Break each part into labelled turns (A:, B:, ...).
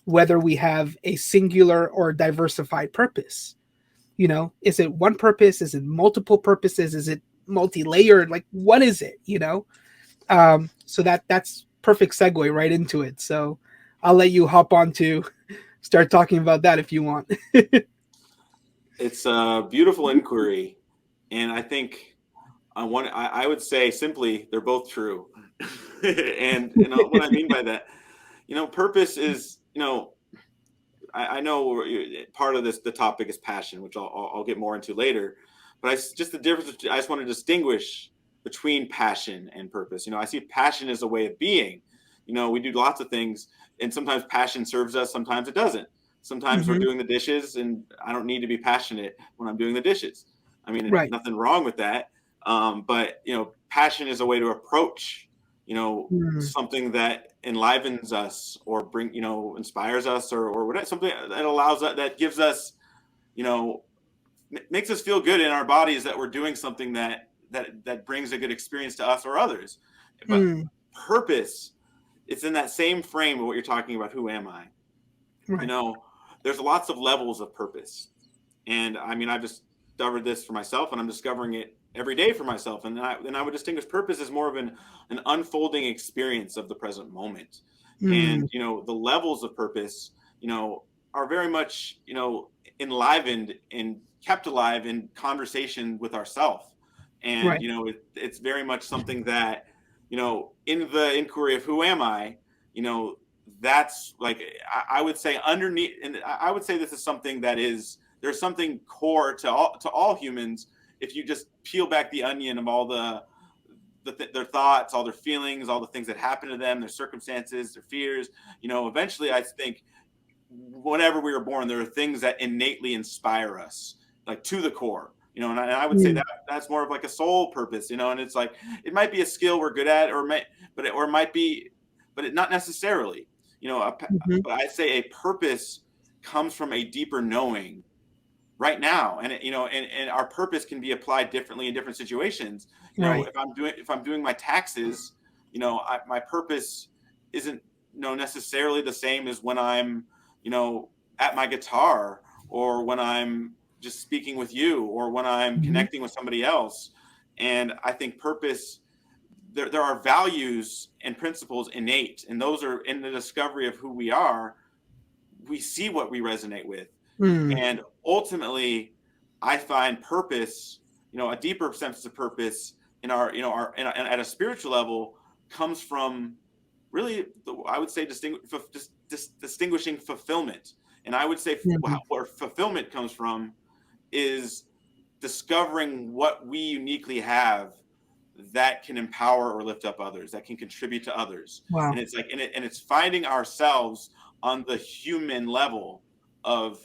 A: whether we have a singular or diversified purpose. Is it one purpose? Is it multiple purposes? Is it multi-layered? Like, what is it? So that's perfect segue right into it. So I'll let you hop on to start talking about that if you want.
B: It's a beautiful inquiry, and I think I would say simply they're both true. And what I mean by that, purpose is, I know part of the topic is passion, which I'll get more into later, but just the difference. I just want to distinguish between passion and purpose. I see passion as a way of being. We do lots of things, and sometimes passion serves us, sometimes it doesn't. Sometimes we're
A: Hmm.
B: doing the dishes, and I don't need to be passionate when I'm doing the dishes. I mean,
A: Right.
B: nothing wrong with that. But passion is a way to approach,
A: Mm.
B: something that enlivens us or inspires us or whatever, something that allows that gives us, you know, makes us feel good in our bodies that we're doing something that brings a good experience to us or others. But
A: Mm.
B: purpose, it's in that same frame of what you're talking about. Who am I? You
A: Right.
B: know, there's lots of levels of purpose. And I mean, I've discovered this for myself, and I'm discovering it every day for myself. And I would distinguish purpose as more of an unfolding experience of the present moment. And
A: Mm.
B: the levels of purpose, are very much enlivened and kept alive in conversation with ourself. And
A: Right.
B: it's very much something that in the inquiry of who am I, you know, that's like I would say underneath, and I would say this is something that is there's something core to all humans. If you just peel back the onion of all their thoughts, all their feelings, all the things that happen to them, their circumstances, their fears, eventually I think whenever we were born, there are things that innately inspire us, like to the core. And I would say
A: Mm.
B: that's more of like a soul purpose. And it's like it might be a skill we're good at, or it might be, but it not necessarily.
A: Hmm.
B: But I say a purpose comes from a deeper knowing right now, and and our purpose can be applied differently in different situations.
A: Right.
B: If I'm doing my taxes, my purpose isn't necessarily the same as when I'm at my guitar, or when I'm just speaking with you, or when I'm
A: Hmm.
B: connecting with somebody else. And I think purpose, there are values and principles innate, and those are in the discovery of who we are. We see what we resonate with,
A: Mm.
B: and ultimately, I find purpose, a deeper sense of purpose in our, at a spiritual level, comes from really, I would say, distinguishing fulfillment. And I would say
A: Hmm.
B: where fulfillment comes from is discovering what we uniquely have that can empower or lift up others, that can contribute to others. And
A: Wow.
B: it's like, and it's finding ourselves on the human level of,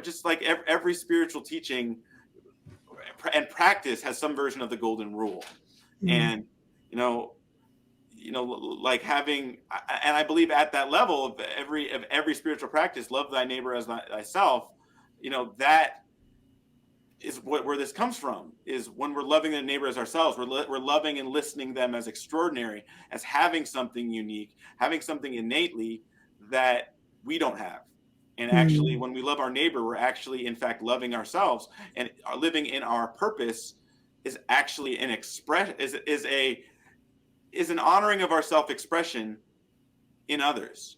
B: just like every spiritual teaching and practice has some version of the golden rule.
A: Mm.
B: And, you know, like having, and I believe at that level of every spiritual practice, love thy neighbor as thyself, that is where this comes from, is when we're loving the neighbor as ourselves, we're loving and listening them as extraordinary, as having something unique, having something innately that we don't have. And actually,
A: Mm.
B: when we love our neighbor, we're actually in fact loving ourselves, and living in our purpose is actually an express is an honoring of our self expression in others.